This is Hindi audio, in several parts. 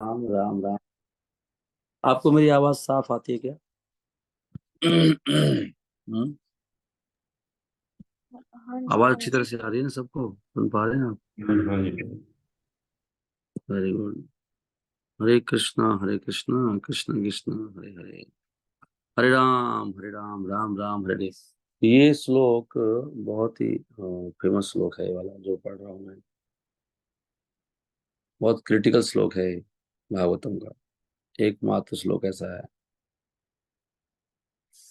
राम राम राम। आपको मेरी आवाज साफ आती है क्या? हाँ जी, आवाज हाँ अच्छी तरह जी। से आ रही है ना? सबको सुन पा रहे हैं आप? हाँ जी। Very good. हरे कृष्णा कृष्ण कृष्ण हरे हरे, हरे राम राम राम हरे हरे। ये श्लोक बहुत ही फेमस श्लोक है, ये वाला जो पढ़ रहा हूँ मैं। बहुत क्रिटिकल श्लोक है ये, भागवतम का एकमात्र श्लोक ऐसा है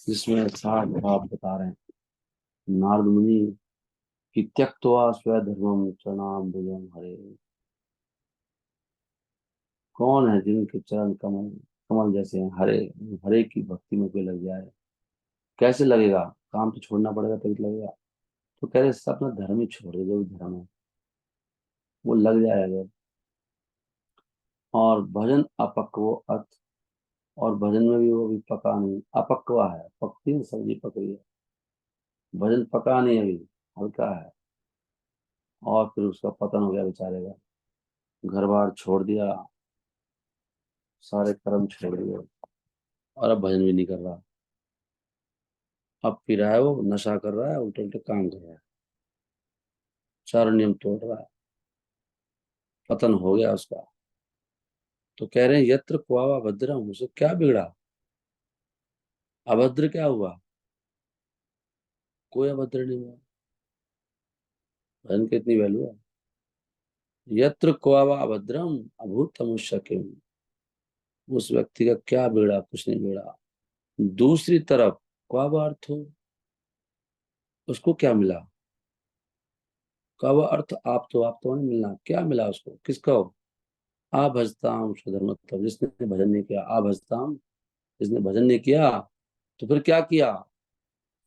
जिसमें साफ भाव बता रहे हैं नारद मुनि कि त्यक्त्वा स्वधर्मम चरणाम्बुजम हरे। कौन है जिनके चरण कमल कमल जैसे हैं हरे, हरे की भक्ति में कोई लग जाए? कैसे लगेगा? काम तो छोड़ना पड़ेगा तभी तो लगेगा। तो कह रहे इससे अपना धर्म ही छोड़ दे, जो भी धर्म है वो लग जाए अगर। और भजन अपक्व अथ, और भजन में भी वो भी पका नहीं, अपक्वा है, पकती है सब्जी पक रही है, भजन पका नहीं अभी, हल्का है। और फिर उसका पतन हो गया बेचारे का, घर बार छोड़ दिया, सारे कर्म छोड़ दिए, और अब भजन भी नहीं कर रहा। अब पी रहा है, वो नशा कर रहा है, उल्टे उल्टे काम कर रहा है, चार नियम तोड़ रहा है, पतन हो गया उसका। तो कह रहे हैं यत्र क्वावा भद्रम, उसे क्या बिगड़ा? अभद्र क्या हुआ? कोई अभद्र नहीं हुआ। धन की इतनी वैल्यू है। यत्र क्वावा अभद्रम अभूत तमुष्यकिम, उस व्यक्ति का क्या बिगड़ा? कुछ नहीं बिगड़ा। दूसरी तरफ क्वावा अर्थ हो, उसको क्या मिला? क्वावा अर्थ आप तो नहीं मिलना, क्या मिला उसको? किसको? आ भजताम स्वधर्म, जिसने भजन नहीं किया। आ भजताम, जिसने भजन नहीं किया तो फिर क्या किया?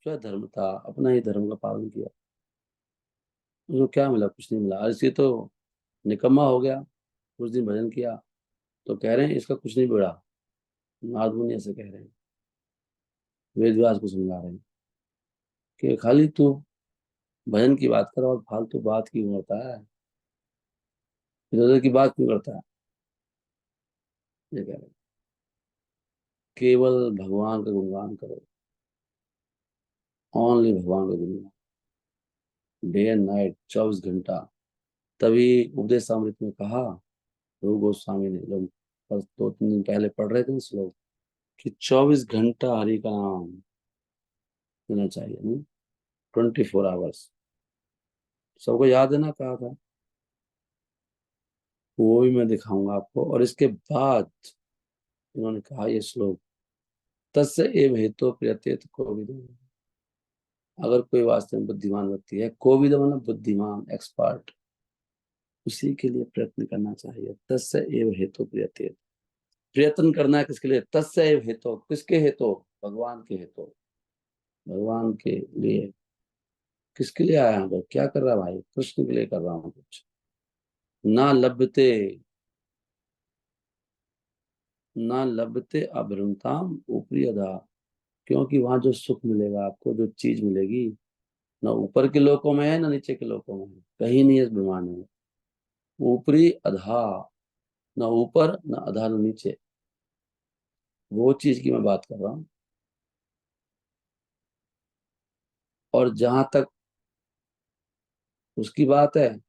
स्वधर्म था, अपना ही धर्म का पालन किया। उसको क्या मिला? कुछ नहीं मिला। और इसलिए तो निकम्मा हो गया, कुछ दिन भजन किया। तो कह रहे हैं इसका कुछ नहीं बिगड़ा। नारद मुनि ऐसे कह रहे हैं, वेद व्यास को समझा रहे हैं कि खाली तू भजन की बात कर और फालतू बात क्यों करता है, इधर उधर की बात क्यों करता है? ये कह रहे हैं केवल भगवान का गुणगान करो, ओनली भगवान का गुणगान, डे एंड नाइट, 24 घंटा। तभी उपदेशामृत में कहा, रूप गोस्वामी ने जब 2-3 दिन पहले पढ़ रहे थे ना श्लोक, कि 24 घंटा हरि का नाम लेना चाहिए, नहीं 24 आवर्स। सबको याद है ना, कहा था। वो भी मैं दिखाऊंगा आपको। और इसके बाद इन्होंने कहा ये श्लोक, तस्य एव हेतो प्रियतेत कोविद। अगर कोई वास्तव में बुद्धिमान व्यक्ति है, कोविद मतलब बुद्धिमान एक्सपर्ट, उसी के लिए प्रयत्न करना चाहिए। तस्य एव हेतो प्रियतेत, प्रयत्न करना है किसके लिए? तस्य एव हेतो, किसके हेतो? भगवान के हेतो, भगवान के लिए। किसके लिए आया हूँ? क्या कर रहा है भाई? कृष्ण के लिए कर रहा हूँ कुछ। ना लभते, ना लभते अभ्रमताम ऊपरी अधा, क्योंकि वहां जो सुख मिलेगा आपको, जो चीज मिलेगी, ना ऊपर के लोकों में है ना नीचे के लोकों में है, कहीं नहीं है इस ब्रह्मांड में। ऊपरी अधा, ना ऊपर ना अधा ना नीचे, वो चीज की मैं बात कर रहा हूँ। और जहां तक उसकी बात है,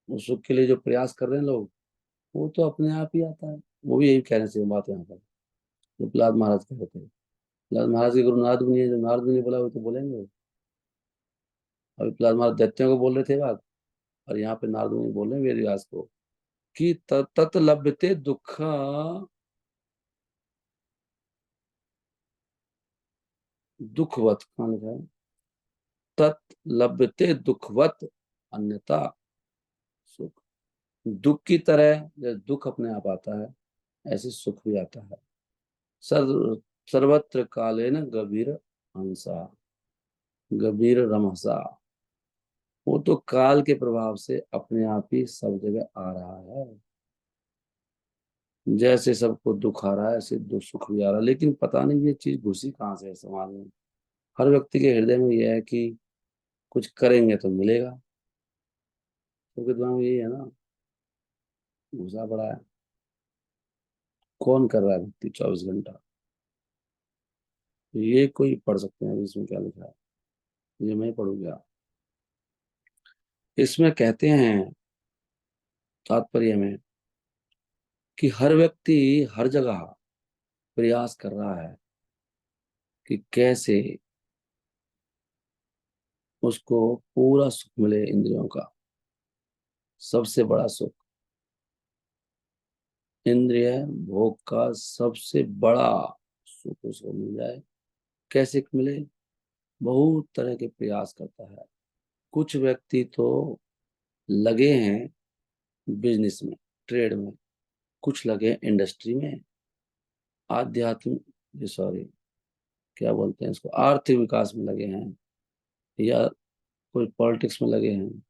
उस सुख के लिए जो प्रयास कर रहे हैं लोग, वो तो अपने आप ही आता है। वो भी यही कहने से बात है यहाँ पर, जो प्रहलाद महाराज कह रहे थे। प्रहलाद महाराज के गुरु नारद मुनि है, जो नारद मुनि बोला वो तो बोलेंगे। अभी प्रहलाद महाराज दैत्यों को बोल रहे थे बात, और यहाँ पे नारद मुनि बोल रहे हैं वेद व्यास को कि तत लभ्यते दुख, दुखवत, कहाँ लिखा है? तत् लभ्यते दुखवत अन्यथा सुख, दुख की तरह जैसे दुख अपने आप आता है, ऐसे सुख भी आता है। सर्व सर्वत्र काले न गंभीर हंसा, गंभीर रमसा, वो तो काल के प्रभाव से अपने आप ही सब जगह आ रहा है। जैसे सबको दुख आ रहा है, ऐसे दुख सुख भी आ रहा है। लेकिन पता नहीं ये चीज घुसी कहाँ से है समाज में। हर व्यक्ति के हृदय में यह है कि कुछ करेंगे तो मिलेगा, तो दिमाग में यही है ना, घुसा पड़ा है। कौन कर रहा है भक्ति 24 घंटा? ये कोई पढ़ सकते हैं अभी इसमें क्या लिखा है? ये मैं पढ़ूंगा। इसमें कहते हैं तात्पर्य में कि हर व्यक्ति हर जगह प्रयास कर रहा है कि कैसे उसको पूरा सुख मिले, इंद्रियों का सबसे बड़ा सुख, इंद्रिय भोग का सबसे बड़ा सुख उसको मिल जाए। कैसे मिले? बहुत तरह के प्रयास करता है। कुछ व्यक्ति तो लगे हैं बिजनेस में, ट्रेड में, कुछ लगे हैं इंडस्ट्री में, आध्यात्मिक, सॉरी, क्या बोलते हैं इसको, आर्थिक विकास में लगे हैं, या कोई पॉलिटिक्स में लगे हैं,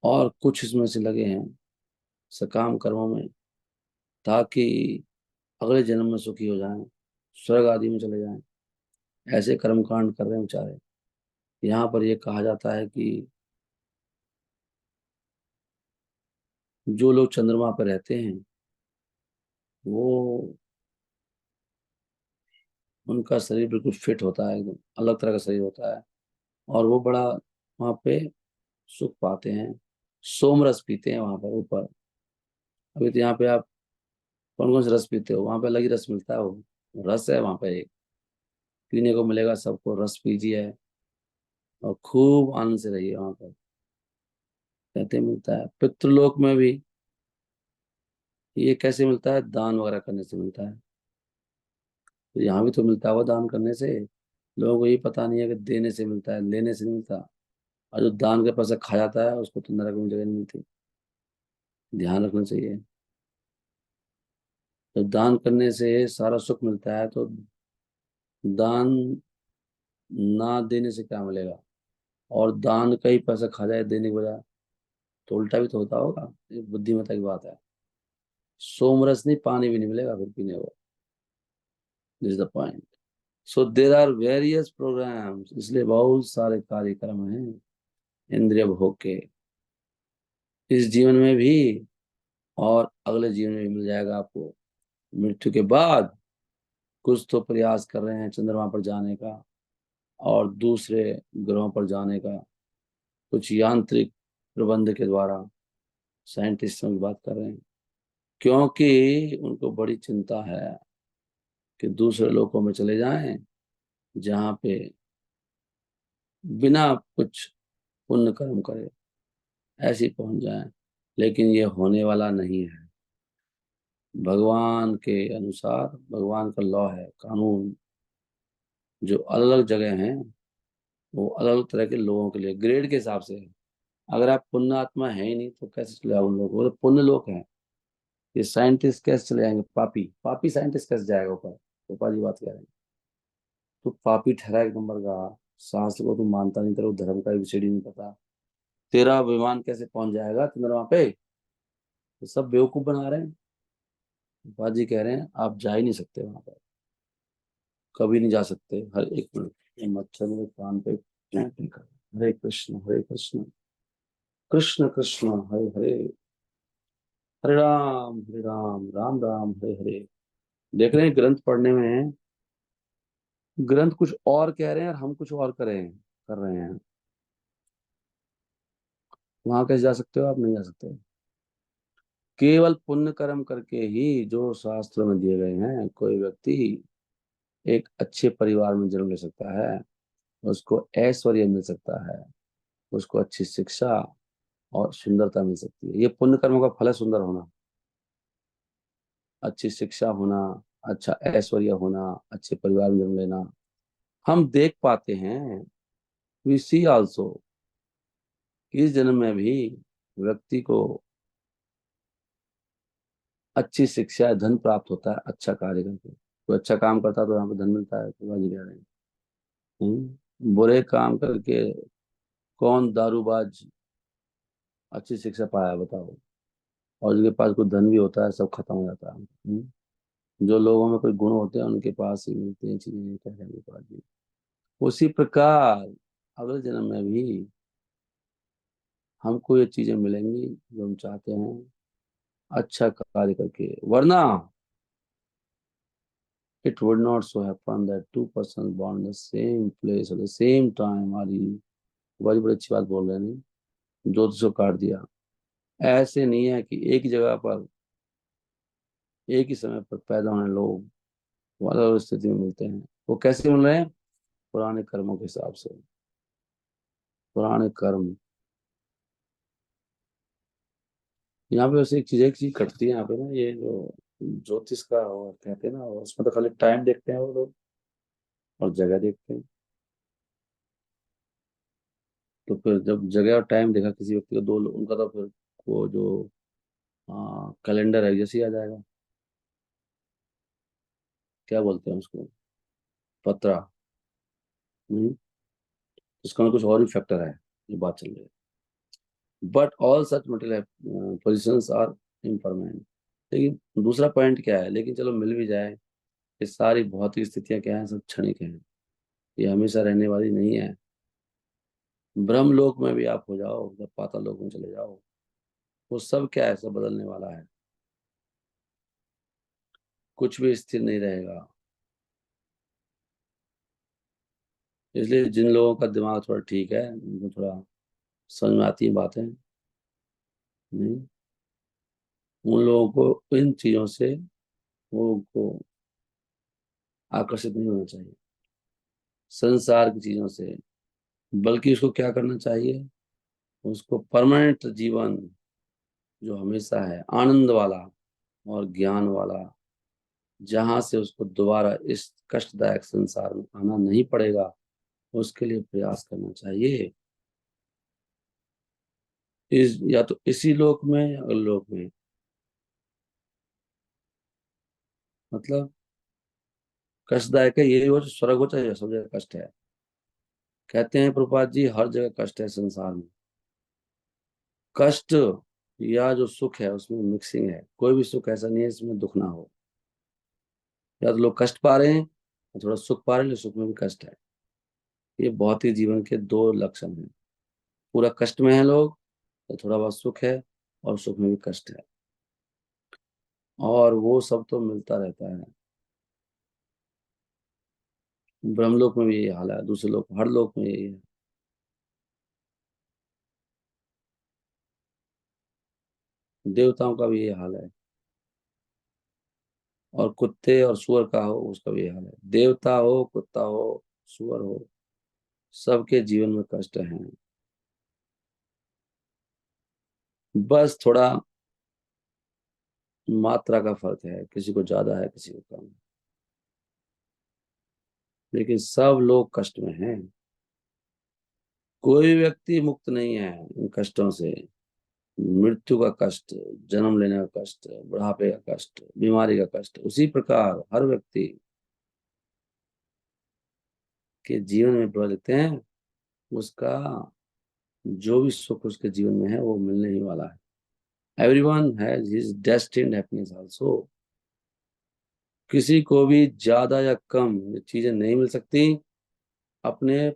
और कुछ इसमें से लगे हैं सकाम कर्मों में, ताकि अगले जन्म में सुखी हो जाएं, स्वर्ग आदि में चले जाएं। ऐसे कर्मकांड कर रहे हैं बेचारे। यहाँ पर ये कहा जाता है कि जो लोग चंद्रमा पर रहते हैं वो, उनका शरीर बिल्कुल फिट होता है, एकदम अलग तरह का शरीर होता है, और वो बड़ा वहाँ पे सुख पाते हैं। सोमरस पीते हैं वहां पर ऊपर। अभी तो यहाँ पे आप कौन कौन सा रस पीते हो? वहां पे अलग ही रस मिलता है, वो रस है वहां पे एक, पीने को मिलेगा सबको। रस पीजिए और खूब आनंद से रहिए वहां पर। कहते मिलता है पितृलोक में भी। ये कैसे मिलता है? दान वगैरह करने से मिलता है। तो यहाँ भी तो मिलता होगा दान करने से। लोगों को ये पता नहीं है कि देने से मिलता है, लेने से नहीं मिलता। और जो दान के पैसा खा जाता है उसको तो नरक में जगह नहीं मिलती। ध्यान रखना चाहिए। तो दान करने से सारा सुख मिलता है, तो दान ना देने से क्या मिलेगा? और दान का ही पैसा खा जाए देने के बजाय, तो उल्टा भी तो होता होगा। ये बुद्धिमत्ता की बात है। सोमरस नहीं, पानी भी नहीं मिलेगा फिर पीने को। This is the point. So there are various programs, इसलिए बहुत सारे कार्यक्रम हैं इंद्रिय भोग के, इस जीवन में भी और अगले जीवन में भी मिल जाएगा आपको। मृत्यु के बाद कुछ तो प्रयास कर रहे हैं चंद्रमा पर जाने का और दूसरे ग्रहों पर जाने का, कुछ यांत्रिक प्रबंध के द्वारा। साइंटिस्टों की बात कर रहे हैं, क्योंकि उनको बड़ी चिंता है कि दूसरे लोकों में चले जाएं जहाँ पे बिना कुछ पुण्य कर्म करे ऐसे ही पहुंच जाएं। लेकिन ये होने वाला नहीं है। भगवान के अनुसार, भगवान का लॉ है, कानून, जो अलग अलग जगह हैं वो अलग अलग तरह के लोगों के लिए ग्रेड के हिसाब से है। अगर आप पुण्य आत्मा है ही नहीं तो कैसे चले जाओ उन लोग? वो तो पुण्य लोग हैं। ये साइंटिस्ट कैसे चले जाएंगे? पापी पापी साइंटिस्ट कैसे जाएगा ऊपर? गोपाल जी बात कह रहे हैं। तो पापी ठहरा एक नंबर का। शास्त्र को तुम मानता नहीं, तेरे को धर्म का एबीसीडी नहीं पता, तेरा विमान कैसे पहुंच जाएगा चंद्रमा पे? तो सब बेवकूफ बना रहे हैं। गोपाल जी कह रहे हैं आप जा ही नहीं सकते वहां पर, कभी नहीं जा सकते। हर एक मिनट ये मच्छर मेरे कान पे चैंटिंग कर रहे हैं, हरे कृष्ण कृष्ण कृष्ण हरे हरे, हरे राम राम राम हरे हरे। देख रहे हैं ग्रंथ पढ़ने में, ग्रंथ कुछ और कह रहे हैं और हम कुछ और कर रहे हैं। वहां कैसे जा सकते हो? आप नहीं जा सकते। केवल पुण्य कर्म करके ही, जो शास्त्रों में दिए गए हैं, कोई व्यक्ति एक अच्छे परिवार में जन्म ले सकता है, उसको ऐश्वर्य मिल सकता है, उसको अच्छी शिक्षा और सुंदरता मिल सकती है। ये पुण्य कर्मों का फल है, सुंदर होना, अच्छी शिक्षा होना, अच्छा ऐश्वर्य होना, अच्छे परिवार में जन्म लेना। हम देख पाते हैं, वी सी ऑल्सो, इस जन्म में भी व्यक्ति को अच्छी शिक्षा, धन प्राप्त होता है अच्छा कार्य करके। कोई अच्छा काम करता है तो यहाँ पे धन मिलता है, तो बाजी कह रहे हैं। बुरे काम करके कौन दारूबाज अच्छी शिक्षा पाया बताओ? और जिनके पास कोई धन भी होता है सब खत्म हो जाता है। जो लोगों में कोई गुण होते हैं उनके पास ही मिलती हैं चीजें, कह रहे हैं बाजी। उसी प्रकार अगले जन्म में भी हमको ये चीजें मिलेंगी जो हम चाहते हैं। अच्छा कार्य करके, वरना it would not so happen that two persons born in the same place at the same time are you। बड़ी बड़ी अच्छी बात बोल रहे हैं, नहीं ज्योतिष को काट दिया। ऐसे नहीं है कि एक ही जगह पर एक ही समय पर पैदा होने लोग वो अलग अलग स्थिति में मिलते हैं। वो कैसे मिल रहे हैं? पुराने कर्मों के हिसाब से। पुराने कर्म। यहाँ पे वैसे एक चीज कटती है यहाँ पे ना, ये जो ज्योतिष का वो कहते हैं ना, उसमें तो खाली टाइम देखते हैं वो लोग और जगह देखते हैं। तो फिर जब जगह और टाइम देखा किसी व्यक्ति का, दो उनका, तो फिर वो जो कैलेंडर है जैसे ही आ जाएगा। क्या बोलते हैं उसको? पत्रा। नहीं, इसका में कुछ और भी फैक्टर है, ये बात चल रही है। But all such material positions are impermanent. लेकिन दूसरा पॉइंट क्या है, लेकिन चलो मिल भी जाए, ये सारी भौतिक स्थितियां क्या है, सब क्षणिक हैं। ये हमेशा रहने वाली नहीं है। ब्रह्म लोक में भी आप हो जाओ, जब पाताल लोक में चले जाओ, वो सब क्या है, सब बदलने वाला है। कुछ भी स्थिर नहीं रहेगा। इसलिए जिन लोगों का दिमाग थोड़ा ठीक है, उनको थोड़ा समझ में आती है बातें। नहीं, उन लोगों को इन चीजों से वो को आकर्षित नहीं होना चाहिए, संसार की चीजों से। बल्कि उसको क्या करना चाहिए? उसको परमानेंट जीवन जो हमेशा है, आनंद वाला और ज्ञान वाला, जहां से उसको दोबारा इस कष्टदायक संसार में आना नहीं पड़ेगा, उसके लिए प्रयास करना चाहिए। इस या तो इसी लोक में या अगले लोक में। मतलब कष्टदायक है ये, वो स्वर्ग हो चाहे सब जगह कष्ट है। कहते हैं प्रभुपाद जी, हर जगह कष्ट है संसार में। कष्ट या जो सुख है उसमें मिक्सिंग है। कोई भी सुख ऐसा नहीं है इसमें दुख ना हो। या तो लोग कष्ट पा रहे हैं, या थोड़ा सुख पा रहे हैं, लेकिन सुख में भी कष्ट है। ये भौतिक जीवन के दो लक्षण हैं। पूरा कष्ट में है लोग, तो थोड़ा बहुत सुख है, और सुख में भी कष्ट है। और वो सब तो मिलता रहता है। ब्रह्मलोक में भी यही हाल है, दूसरे लोक, हर लोक में यही है। देवताओं का भी यही हाल है। और कुत्ते और सुअर का हो, उसका भी यही हाल है। देवता हो, कुत्ता हो, सुअर हो, सबके जीवन में कष्ट है। बस थोड़ा मात्रा का फर्क है, किसी को ज्यादा है, किसी को कम है। लेकिन सब लोग कष्ट में हैं। कोई व्यक्ति मुक्त नहीं है इन कष्टों से। मृत्यु का कष्ट, जन्म लेने का कष्ट, बुढ़ापे का कष्ट, बीमारी का कष्ट, उसी प्रकार हर व्यक्ति के जीवन में प्रभाव लेते हैं। उसका जो भी सुख उसके जीवन में है वो मिलने ही वाला है। Everyone has his destined happiness also. किसी को भी ज्यादा या कम ये चीजें नहीं मिल सकती अपने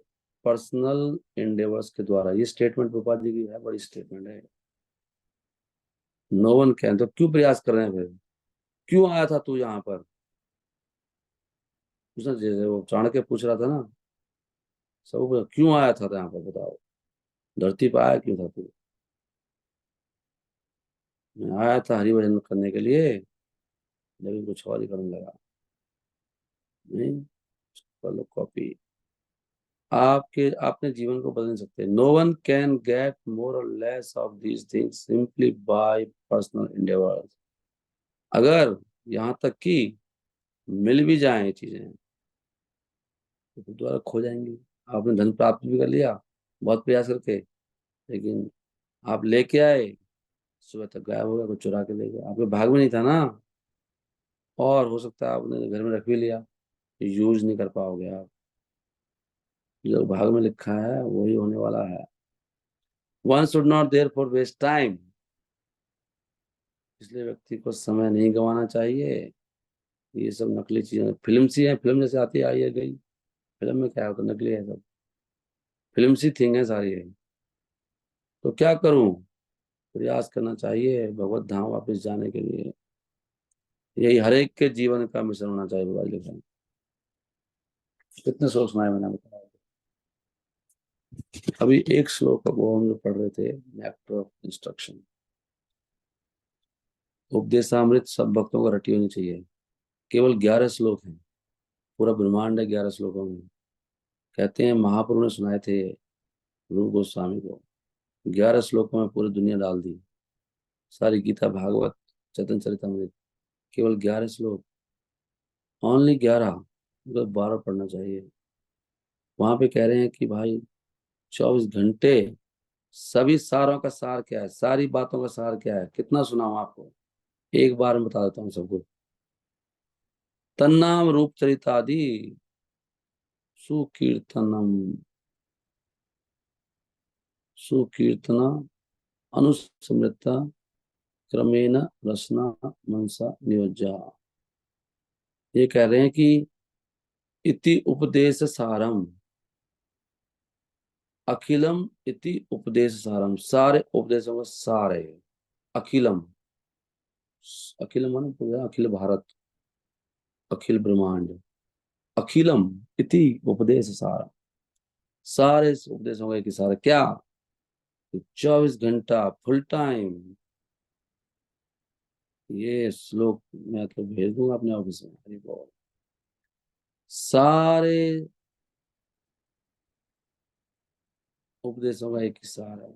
पर्सनल एंडेवर्स के द्वारा। ये स्टेटमेंट प्रभुपाद जी की है, बड़ी स्टेटमेंट है। No one can. तो क्यों प्रयास कर रहे हैं फिर? क्यों आया था तू यहाँ पर? उसने जैसे वो चाणक्य पूछ रहा था ना, सब पूछा, क्यों आया था यहाँ पर बताओ? धरती पर आया क्यों था तू? मैं आया था हरि भजन करने के लिए, लेकिन कुछ और ही करने लगा। नहीं, कर लो कॉपी। आपके आपने जीवन को बदल नहीं सकते। No one can get more or less of these things simply by personal endeavors। अगर यहाँ तक कि मिल भी जाए ये चीजें, तो फिर दोबारा खो जाएंगी। आपने धन प्राप्त भी कर लिया बहुत प्रयास करके, लेकिन आप लेके आए, सुबह तक गायब हो गया, कुछ चुरा के ले गया, आपके भाग में नहीं था ना। और हो सकता है आपने घर में रख भी लिया, यूज नहीं कर पाओगे आप। जो भाग में लिखा है वही होने वाला है। One should not there for waste time. इसलिए व्यक्ति को समय नहीं गंवाना चाहिए। ये सब नकली चीजें, फिल्म सी है, फिल्म जैसे आती है, आई है गई। फिल्म में क्या होता है? नकली है सब, फिल्म सी थिंग है सारी है। तो क्या करूं? प्रयास करना चाहिए भगवत धाम वापस जाने के लिए। यही हर एक के जीवन का मिशन होना चाहिए बाबा जी लिखा है। कितने श्लोक सुनाए मैंने बताया। अभी एक श्लोक वो हम लोग पढ़ रहे थे, नेक्टर ऑफ इंस्ट्रक्शन। उपदेशामृत सब भक्तों को रटी होनी चाहिए। केवल 11 श्लोक हैं, पूरा ब्रह्मांड है 11 श्लोकों में। कहते हैं महाप्रभु ने सुनाए थे रूप गोस्वामी को, 11 श्लोकों में पूरी दुनिया डाल दी। सारी गीता भागवत चैतन्य चरितमृत, केवल 11 श्लोक, ओनली 11, मतलब 12 पढ़ना चाहिए। वहां पे कह रहे हैं कि भाई 24 घंटे सभी सारों का सार क्या है, सारी बातों का सार क्या है, कितना सुनाऊं आपको, एक बार में बता देता हूँ सब कुछ। तन्नाम रूप चरितादि सुकीर्तनम, सुकीर्तना अनुस्मृता क्रमेण रसना मनसा नियोज्या। ये कह रहे हैं कि इति उपदेश सारम, अखिलम इति उपदेश सारम, सारे उपदेशों का सार है। अखिलम, अखिलम माने पूरा अखिल भारत, अखिल ब्रह्मांड। अखिलम इति उपदेश सारम, सारे उपदेशों का एक ही सार है। क्या? 24 घंटा फुल टाइम। ये श्लोक मैं तो भेज दूंगा अपने ऑफिस में। हरि बोल। सारे उपदेशों का एक ही सार है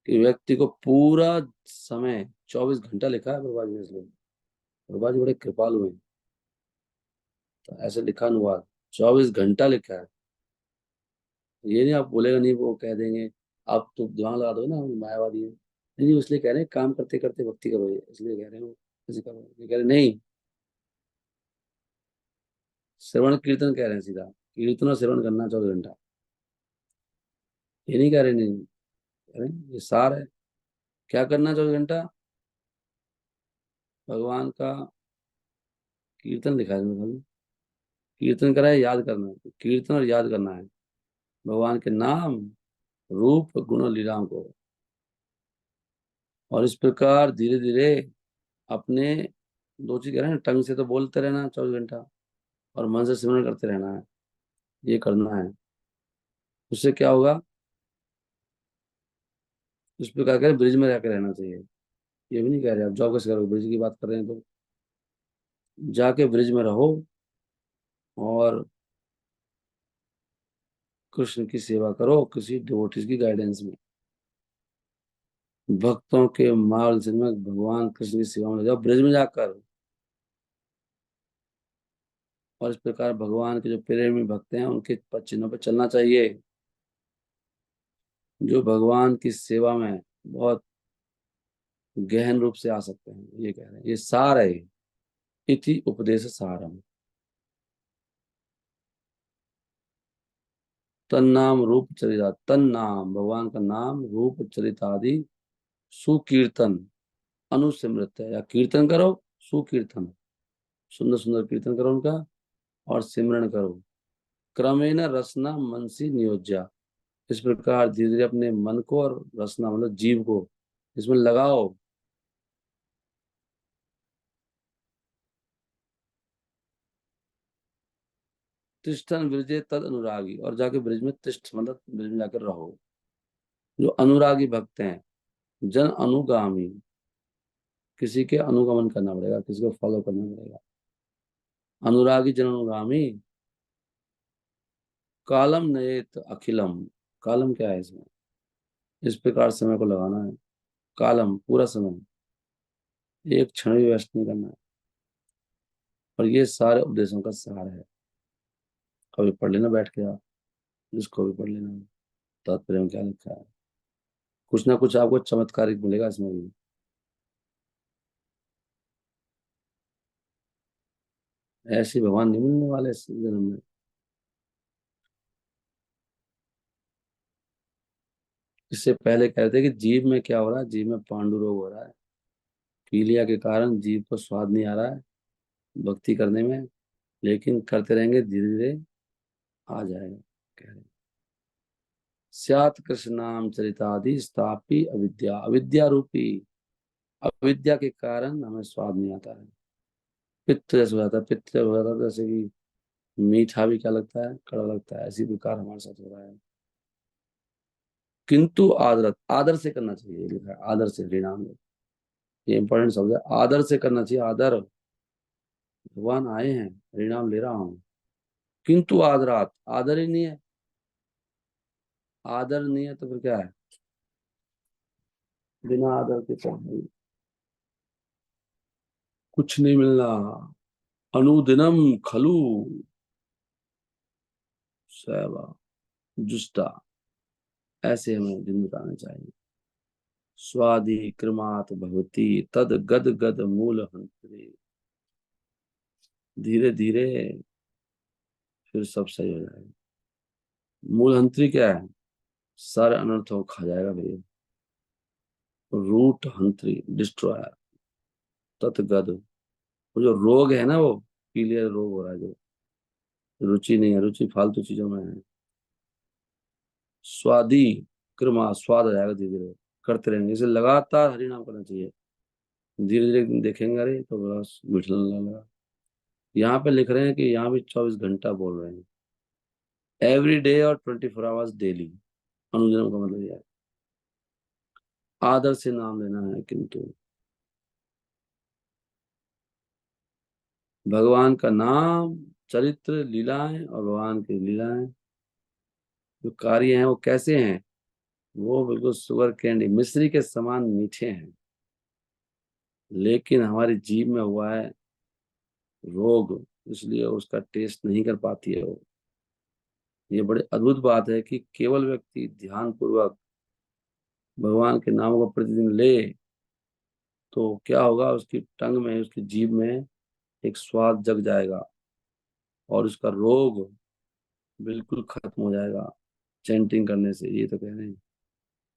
कि व्यक्ति को पूरा समय, 24 घंटा लिखा है प्रभा जी ने इसलिए। प्रभा जी बड़े कृपालु हैं, तो ऐसे लिखा अनुवाद 24 घंटा लिखा है। ये नहीं आप बोलेगा नहीं, वो कह देंगे आप तो दिमाग लगा दो ना मायावादी है। नहीं नहीं, इसलिए कह रहे हैं काम करते करते भक्ति करो, ये इसलिए कह रहे हैं वो, ऐसे करो। ये कह रहे नहीं, श्रवण कीर्तन कह रहे हैं सीधा, कीर्तन और श्रवण करना 24 घंटा। ये नहीं कह रहे, नहीं कह रहे हैं, ये सार है। क्या करना 24 घंटा? भगवान का कीर्तन लिखा है इसमें खाली। कीर्तन करा है, याद करना है, कीर्तन और याद करना है भगवान के नाम रूप गुण और लीलाओं को। और इस प्रकार धीरे धीरे अपने, दो चीज कह रहे हैं, टंग से तो बोलते रहना 24 घंटा, और मन से सिमरन करते रहना है। ये करना है। उससे क्या होगा? इस प्रकार के ब्रिज में रहकर रहना चाहिए। ये भी नहीं कह रहे आप जॉब कैसे करो, ब्रिज की बात कर रहे हैं तो जाके ब्रिज में रहो और कृष्ण की सेवा करो, किसी डिवोटीज की गाइडेंस में, भक्तों के मार्गदर्शन में भगवान कृष्ण की सेवा में लग जाओ ब्रिज में जाकर। और इस प्रकार भगवान के जो प्रेमी भक्त हैं उनके पद चिन्हों पर चलना चाहिए, जो भगवान की सेवा में बहुत गहन रूप से आ सकते हैं। ये कह रहे हैं, ये सार है। इति उपदेश सारम, तन्नाम रूप चरिता, तन्नाम भगवान का नाम रूप चरितादि सुकीर्तन अनुस्मृत है, या कीर्तन करो, सुकीर्तन सुंदर सुंदर कीर्तन करो उनका, और सिमरन करो। क्रमेण रसना मनसी नियोज्या, इस प्रकार धीरे धीरे अपने मन को और रसना मतलब जीव को इसमें लगाओ। तिष्ठन ब्रजे तद अनुरागी, और जाके ब्रिज में तिष्ठ मतलब ब्रिज में जाकर रहो। जो अनुरागी भक्त हैं, जन अनुगामी, किसी के अनुगमन करना पड़ेगा, किसी को फॉलो करना पड़ेगा। अनुरागी जन अनुगामी, कालम नयेत अखिलम, कालम क्या है इसमें? इस प्रकार समय को लगाना है, कालम पूरा समय, एक क्षण भी वेस्ट नहीं करना है। और ये सारे उपदेशों का सार है। कभी पढ़ लेना बैठ के आप, जिसको भी पढ़ लेना, तात्पर्य में क्या लिखा है, कुछ ना कुछ आपको चमत्कारिक मिलेगा इसमें भी। ऐसे भगवान नहीं मिलने वाले इस जन्म में। इससे पहले कहते हैं कि जीव में क्या हो रहा है, जीव में पांडु रोग हो रहा है। पीलिया के कारण जीव को स्वाद नहीं आ रहा है भक्ति करने में, लेकिन करते रहेंगे धीरे धीरे आ जाएगा, कह रहे हैं। स्यात् कृष्णाम चरितादि स्थापी अविद्या, अविद्या रूपी अविद्या के कारण हमें स्वाद नहीं आता है। पित्त जैसे हो जाता है, पित्त जब हो जाता है तो जैसे कि मीठा भी क्या लगता है, कड़वा लगता है, ऐसी प्रकार हमारे साथ हो रहा है। किंतु आदर, आदर से करना चाहिए, ये लिखा है आदर से, हरिनाम में। ये इंपॉर्टेंट शब्द है, आदर से करना चाहिए, आदर। भगवान आए हैं, हरिनाम ले रहा हूँ, किंतु आदरात, आदर ही नहीं है। आदर नहीं है तो फिर क्या है, बिना आदर के क्या है? कुछ नहीं मिलना। अनुदिनम खलु सैवा जुष्टा, ऐसे हमें दिन बिताने चाहिए। स्वादि क्रमात् भवति तद गद गद मूल हंत्रे, धीरे धीरे फिर सब सही हो जाएगा। मूल हंत्री क्या है, सारे अनर्थों को खा जाएगा भैया। Root हंत्री, destroyer. तत्गद, वो जो रोग है ना, वो पीलिया रोग हो रहा है, जो रुचि नहीं है, रुचि फालतू चीजों में है। स्वादि क्रमा, स्वाद आ जाएगा धीरे धीरे, करते रहेंगे इसे, लगातार हरि नाम करना चाहिए। धीरे धीरे देखेंगे, अरे तो बस मीठा लगने लगा। यहाँ पे लिख रहे हैं कि यहाँ भी 24 घंटा बोल रहे हैं, एवरी डे और 24 आवर्स डेली। अनुजनम का मतलब यह है, आदर से नाम लेना है। किंतु भगवान का नाम, चरित्र, लीलाएं, और भगवान की लीलाएं जो कार्य हैं वो कैसे हैं, वो बिल्कुल शुगर कैंडी, मिश्री के समान मीठे हैं। लेकिन हमारी जीभ में हुआ है रोग, इसलिए उसका टेस्ट नहीं कर पाती है वो। ये बड़ी अद्भुत बात है कि केवल व्यक्ति ध्यान पूर्वक भगवान के नाम को प्रतिदिन ले, तो क्या होगा, उसकी टंग में, उसकी जीभ में एक स्वाद जग जाएगा, और उसका रोग बिल्कुल खत्म हो जाएगा चैंटिंग करने से। ये तो कह रहे हैं,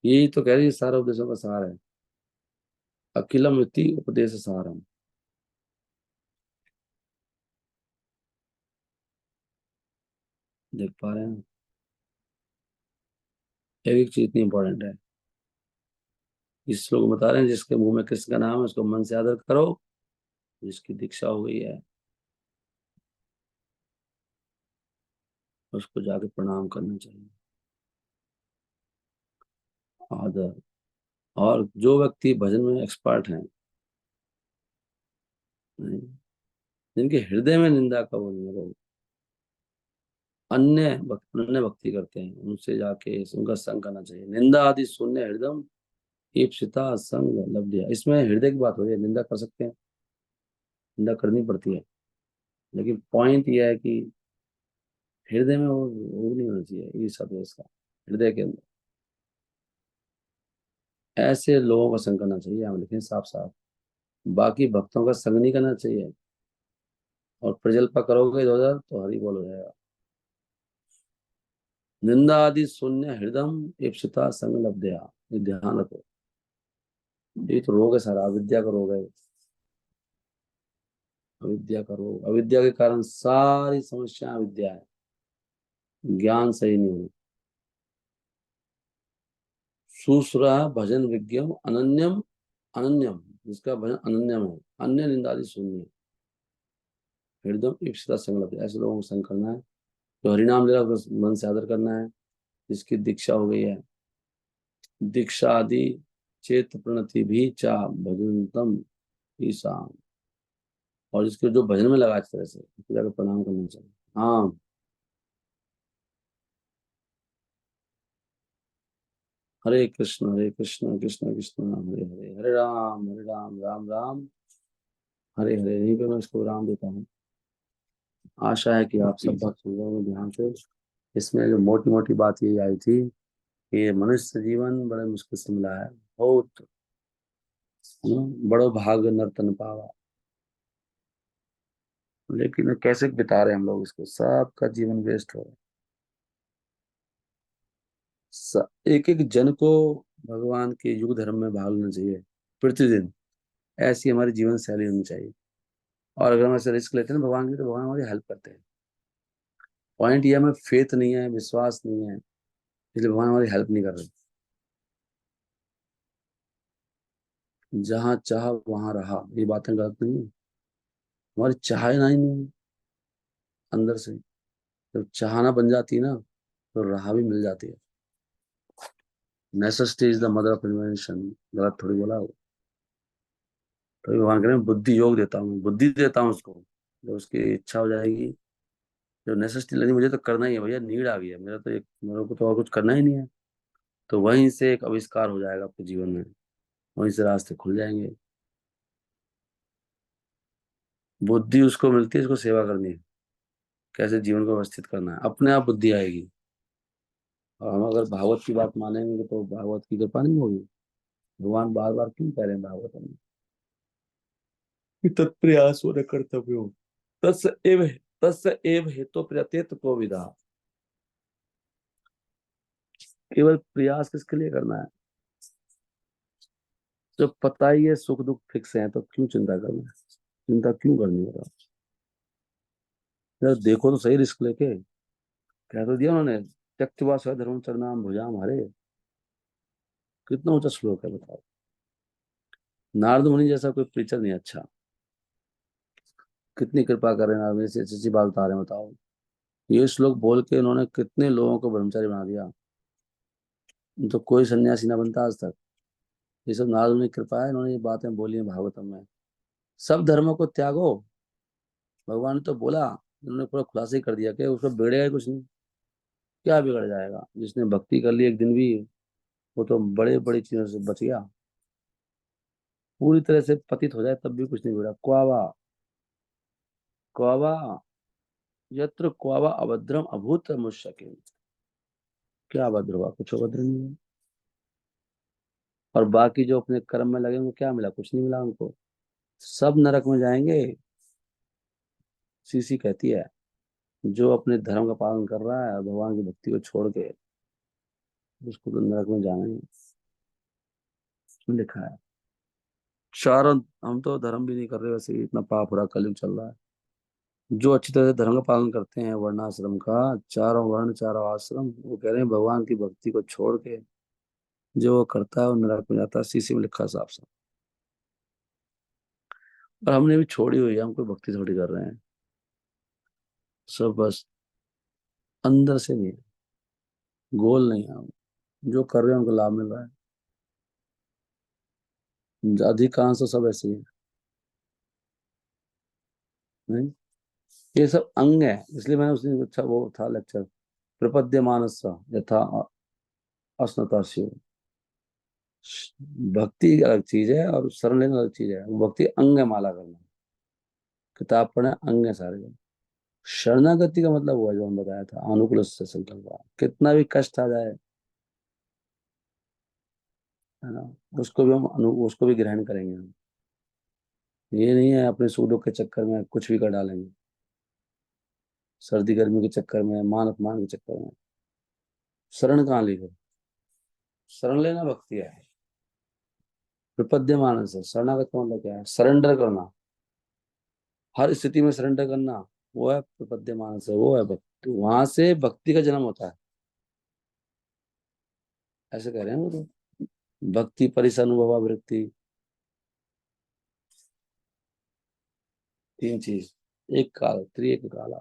यही तो कह रही है, सारा उपदेशों का सार है। अखिलम इति उपदेश सारम। देख पा रहे हैं, एक एक चीज इतनी इंपॉर्टेंट है। इस श्लोक में बता रहे हैं, जिसके मुंह में कृष्ण का नाम है उसको मन से आदर करो, जिसकी दीक्षा हो गई है उसको जाके प्रणाम करना चाहिए, आदर। और जो व्यक्ति भजन में एक्सपर्ट हैं, नहीं, जिनके हृदय में निंदा का वो नहीं है, लोग अन्य भक्ति करते हैं, उनसे जाके उनका संग करना चाहिए। निंदा आदि शून्य हृदय ईप्सिता संग लब्ध्या, इसमें हृदय की बात हो रही है, निंदा कर सकते हैं, निंदा करनी पड़ती है, लेकिन पॉइंट यह है कि हृदय में वो नहीं होना चाहिए, ईर्ष्या द्वेष का हृदय के अंदर। ऐसे लोगों का संग करना चाहिए, हम लिखें साफ साफ। बाकी भक्तों का संग नहीं करना चाहिए, और प्रजल्पा करोगे इधर उधर तो हरि बोल हो जाएगा। निंदा आदि शून्य हृदय इप्सिता संग लब्ध्या, ये ध्यान रखो। ये तो रोग है सारा, अविद्या का रोग है। अविद्या का रोग, अविद्या के कारण सारी समस्या अविद्या है, ज्ञान सही नहीं होना। सुश्रा भजन विज्ञम अनन्यम, अनन्यम, जिसका भजन अनन्यम है, अन्य निंदादि शून्य, हृदय इप्सिता संग लब्ध्या, ऐसे लोगों को संग करना है। तो हरिनाम ले रहा है उसको मन से आदर करना है, जिसकी दीक्षा हो गई है। दीक्षा आदि चेत प्रणति भी चा भजनतम ईसा, और इसके जो भजन में लगा, इस तरह से उसको जाकर प्रणाम करना चाहिए। हाँ, हरे कृष्ण कृष्ण कृष्ण हरे हरे, हरे राम राम राम हरे हरे। यहीं पे मैं इसको विराम देता हूँ। आशा है कि आप सब बात सुन रहे होंगे ध्यान से। इसमें जो मोटी मोटी बात यही आई थी कि ये मनुष्य जीवन बड़े मुश्किल से मिला है, बहुत बड़ो भाग नर्तन पावा। लेकिन कैसे बिता रहे हैं हम लोग इसको, सबका जीवन वेस्ट हो रहा है। एक एक जन को भगवान के युग धर्म में भाग लेना चाहिए प्रतिदिन, ऐसी हमारी जीवन शैली होनी चाहिए। और अगर हम ऐसे रिस्क लेते हैं ना भगवान की, तो भगवान हमारी हेल्प करते हैं। पॉइंट ये, हमें फेथ नहीं है, विश्वास नहीं है, इसलिए भगवान हमारी हेल्प नहीं कर रहे। जहाँ चाह वहां रहा, ये बातें गलत नहीं है। हमारी चाहना ही नहीं है अंदर से। जब चाहना बन जाती है ना, तो राह भी मिल जाती है। Necessity is the mother of invention, गलत थोड़ी बोला हो। तो भगवान कह रहे हैं बुद्धि योग देता हूँ, बुद्धि देता हूँ उसको। जब उसकी इच्छा हो जाएगी, जो नेसेसिटी लगी मुझे तो करना ही है भैया, नीड आ गई है, मेरा तो एक, मेरे को तो और कुछ करना ही नहीं है, तो वहीं से एक आविष्कार हो जाएगा आपके जीवन में, वहीं से रास्ते खुल जाएंगे। बुद्धि उसको मिलती है, इसको सेवा करनी है, कैसे जीवन को व्यवस्थित करना है, अपने आप बुद्धि आएगी। और हम अगर भागवत की बात मानेंगे तो भागवत की कृपा नहीं होगी। भगवान बार बार क्यों कह रहे हैं भागवत में कि तत्प्रयास न कर्तव्य हो, तस्य एव हेतु प्रत्येत को विदा। केवल प्रयास किसके लिए करना है? जब पता ही है सुख दुख फिक्स है, तो क्यों चिंता करना है? चिंता क्यों करनी है? यार देखो तो सही, रिस्क लेके कह तो दिया उन्होंने, त्यक्त्वा स्वधर्म चरणाम भुजाम हरे। कितना ऊंचा श्लोक है बताओ। नारद मुनि जैसा कोई प्रीचर नहीं अच्छा। कितनी कृपा करें नारद मुनि, से अच्छी बात बता रहे हैं बताओ। ये श्लोक बोल के उन्होंने कितने लोगों को ब्रह्मचारी बना दिया। तो कोई सन्यासी ना बनता आज तक। ये सब नारद मुनि की कृपा है, इन्होंने ये बातें बोली हैं भागवतम में। सब धर्मों को त्यागो, भगवान ने तो बोला। उन्होंने पूरा खुलासा ही कर दिया कि उसको बिगड़ेगा ही कुछ नहीं। क्या बिगड़ जाएगा? जिसने भक्ति कर ली एक दिन भी, वो तो बड़े बड़ी चीजों से बच गया। पूरी तरह से पतित हो जाए तब भी कुछ नहीं बिगड़ा। क्वावा, क्वावा, यत्र क्वावा अभद्रम अभूत मुश्किल। क्या अभद्र हुआ? कुछ अभद्र नहीं हुआ। और बाकी जो अपने कर्म में लगे उनको क्या मिला? कुछ नहीं मिला उनको। सब नरक में जाएंगे। सीसी कहती है, जो अपने धर्म का पालन कर रहा है और भगवान की भक्ति को छोड़ के, उसको तो नरक में जाना ही है। उसमें लिखा है। चारों, हम तो धर्म भी नहीं कर रहे, वैसे ही इतना पाप हो रहा, कलयुग चल रहा है। जो अच्छी तरह से धर्म का पालन करते हैं, वर्णाश्रम का, चारों वर्ण चारों आश्रम, वो कह रहे हैं भगवान की भक्ति को छोड़ के जो वो करता है वो नरक में जाता है। सीसी में लिखा है साफ साफ। और हमने भी छोड़ी हुई है, हम कोई भक्ति थोड़ी कर रहे हैं। सब बस अंदर से नहीं है, गोल नहीं है हम। जो कर रहे हैं उनको लाभ मिल रहा है। अधिकांश तो सब ऐसे ही है। नहीं, ये सब अंग है। इसलिए मैंने उस दिन, अच्छा वो था लेक्चर, प्रपद्य मानस यथा अस्नता शिव। भक्ति अलग चीज है और शरण लेना अलग चीज है। वो भक्ति अंग है, माला करना, किताब पढ़ना अंग है सारे। शरणागति का मतलब हुआ जो हम बताया था, अनुकूल से संकल्प, कितना भी कष्ट आ जाए, है ना, उसको भी हम उसको भी ग्रहण करेंगे हम। ये नहीं है अपने सुख दुख के चक्कर में कुछ भी कर डालेंगे, सर्दी गर्मी के चक्कर में, मान अपमान के चक्कर में। शरण कहाँ ली फिर? शरण लेना भक्ति है। विपद्य मानस है, शरणागत का मतलब क्या है? सरेंडर करना, हर स्थिति में सरेंडर करना, वो है विपद्य मानस है, वो है भक्ति। वहां से भक्ति का जन्म होता है, ऐसे कह रहे हैं वो तो। भक्ति परिसनुभवा वृत्ति, तीन चीज, एक काल त्रिएक काला।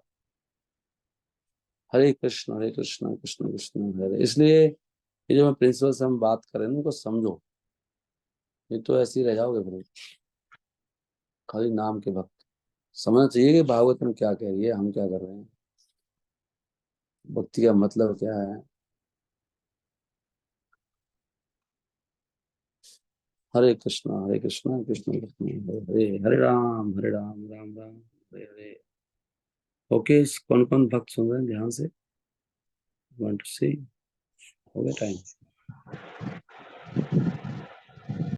हरे कृष्ण कृष्ण कृष्ण हरे हरे। इसलिए ये जो मैं प्रिंसिपल से हम बात कर रहे हैं, उनको समझो। ये तो ऐसे ही रह जाओगे फिर, खाली नाम के भक्त। समझना चाहिए कि भागवत में क्या कह रही है, हम क्या कर रहे हैं, भक्ति का मतलब क्या है। हरे कृष्ण कृष्ण कृष्ण हरे हरे, हरे राम राम राम हरे हरे। ओके, कौन कौन भक्त सुन रहे हैं ध्यान से? वांट टू सी, हो गया टाइम।